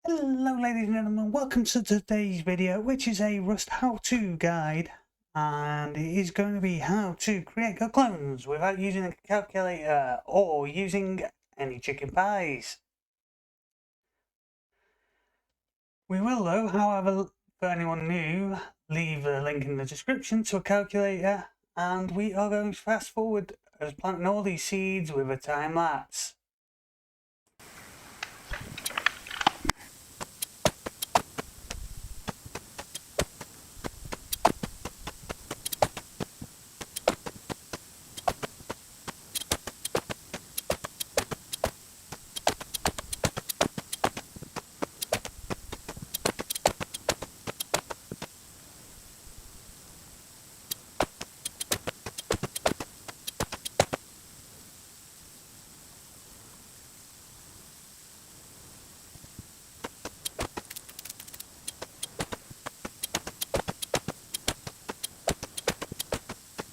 Hello ladies and gentlemen, welcome to today's video, which is a Rust how-to guide, and it is going to be how to create good clones without using a calculator or using any chicken pies. We will though, however, for anyone new, leave a link in the description to a calculator, and we are going to fast forward as planting all these seeds with a time lapse.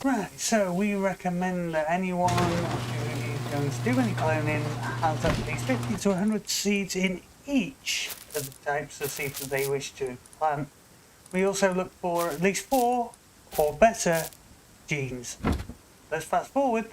Right, so we recommend that anyone who is going to do any cloning has at least 50 to 100 seeds in each of the types of seeds that they wish to plant. We also look for at least 4 or better genes. Let's fast forward.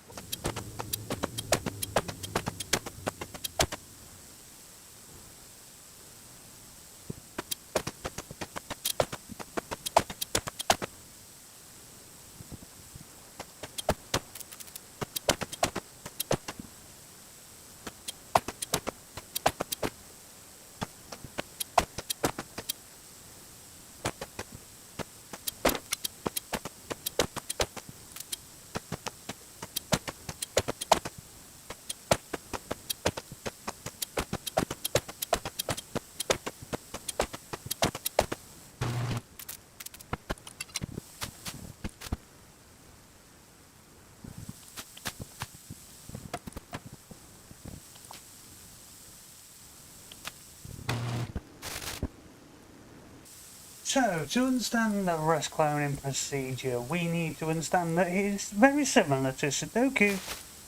So, to understand the Rust cloning procedure, we need to understand that it is very similar to Sudoku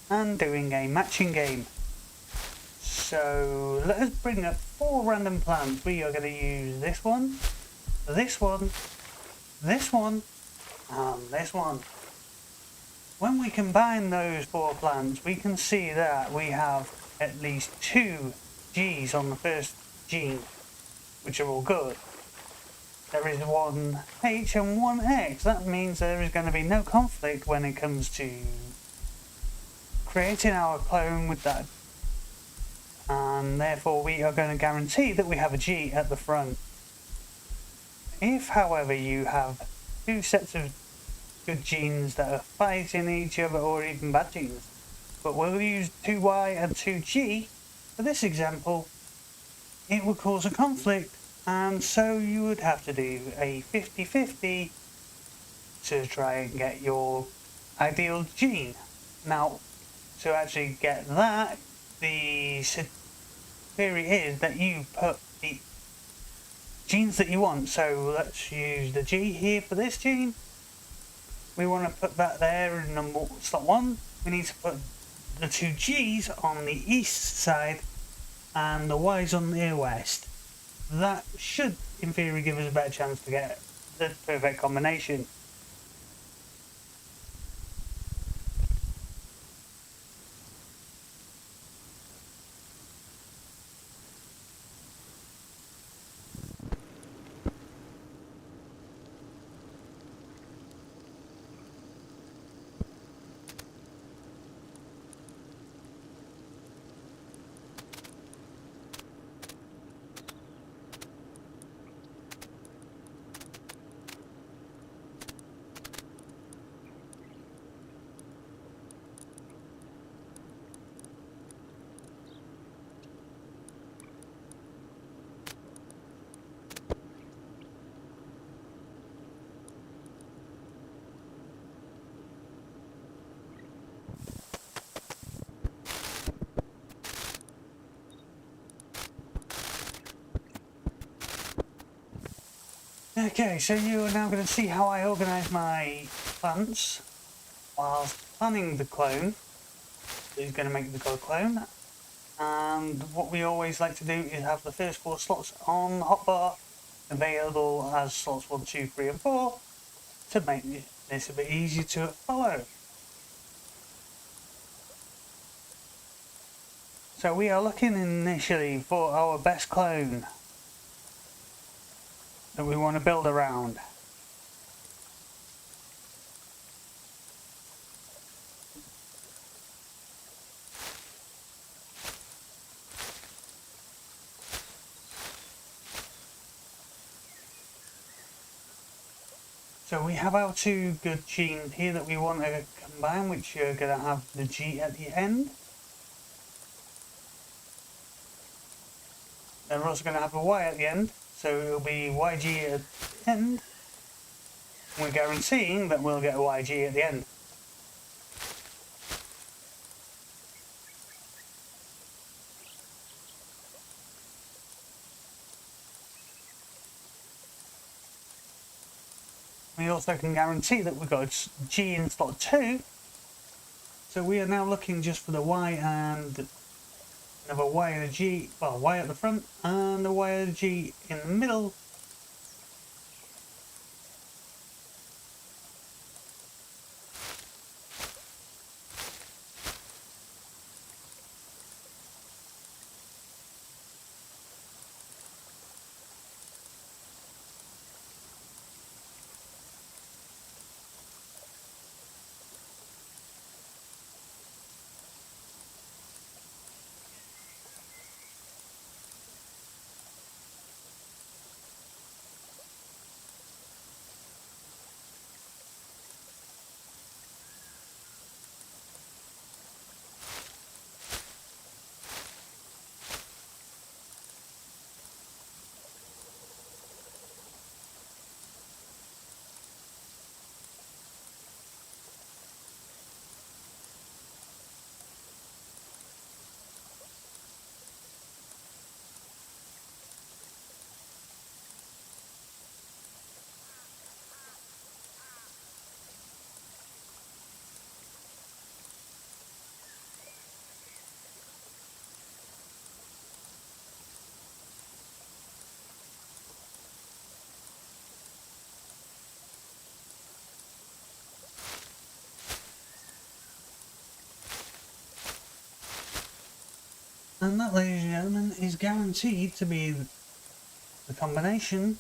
and doing a matching game. So, let us bring up 4 random plants. We are going to use this one, this one, this one, and this one. When we combine those 4 plants, we can see that we have at least 2 G's on the first gene, which are all good. There is 1 H and 1 X. That means there is going to be no conflict when it comes to creating our clone with that. And therefore we are going to guarantee that we have a G at the front. If, however, you have 2 sets of good genes that are fighting each other, or even bad genes, but we'll use 2Y and 2G for this example, it would cause a conflict. And so you would have to do a 50-50 to try and get your ideal gene. Now, to actually get that, the theory is that you put the genes that you want. So let's use the G here for this gene. We want to put that there in number slot 1. We need to put the 2 G's on the east side and the Y's on the west. That should, in theory, give us a better chance to get the perfect combination. Okay, so you are now going to see how I organise my plants whilst planning the clone. So he's going to make the god clone, And what we always like to do is have the first 4 slots on the hotbar available as slots 1, 2, 3 and 4 to make this a bit easier to follow. So we are looking initially for our best clone that we want to build around. So we have our 2 good genes here that we want to combine, which are going to have the G at the end. Then we're also going to have a Y at the end, so it'll be YG at the end. We're guaranteeing that we'll get a YG at the end. We also can guarantee that we've got G in slot 2. So we are now looking just for the Y and another Y and a G, well, Y at the front and a Y and a G in the middle. And that, ladies and gentlemen, is guaranteed to be the combination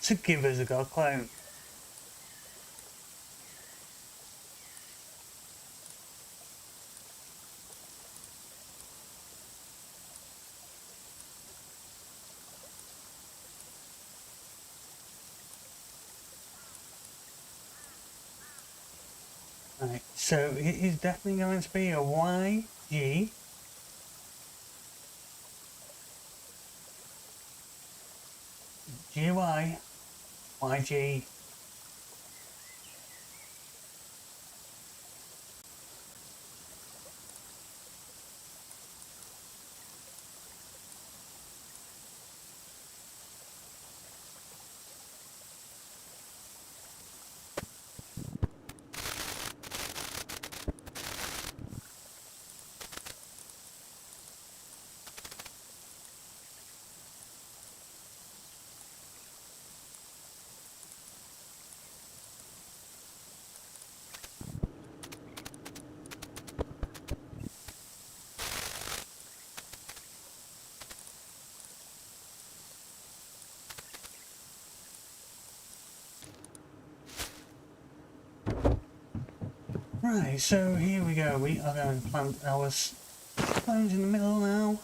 to give us a god clone. Right, so it is definitely going to be a YG. GY, YG. Right, so here we go. We are going to plant our clones in the middle now.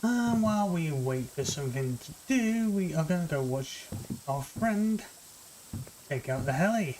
And while we wait for something to do, we are going to go watch our friend take out the heli.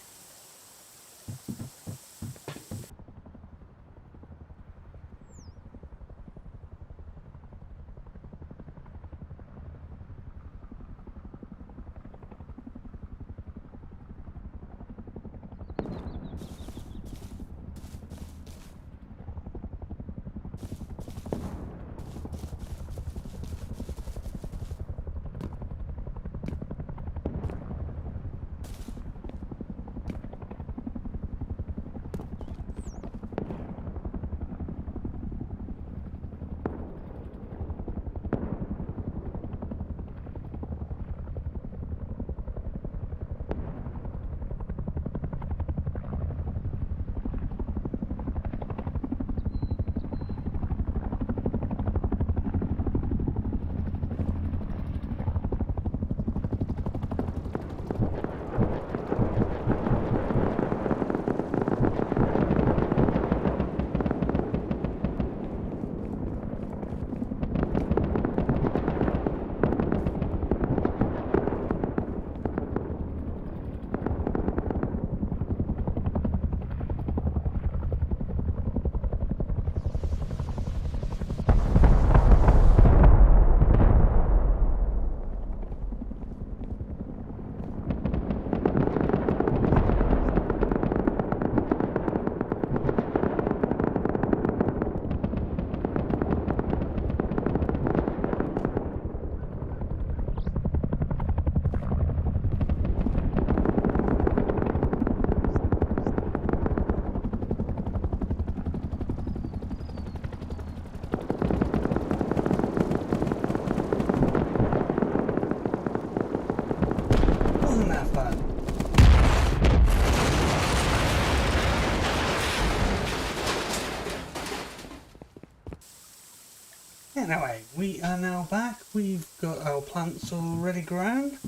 Anyway, we are now back. We've got our plants already grown.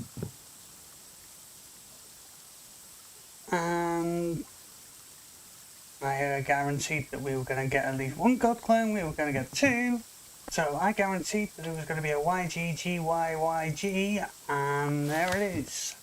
And I guaranteed that we were going to get at least one god clone, we were going to get two. So I guaranteed that it was going to be a YGGYYG, and there it is.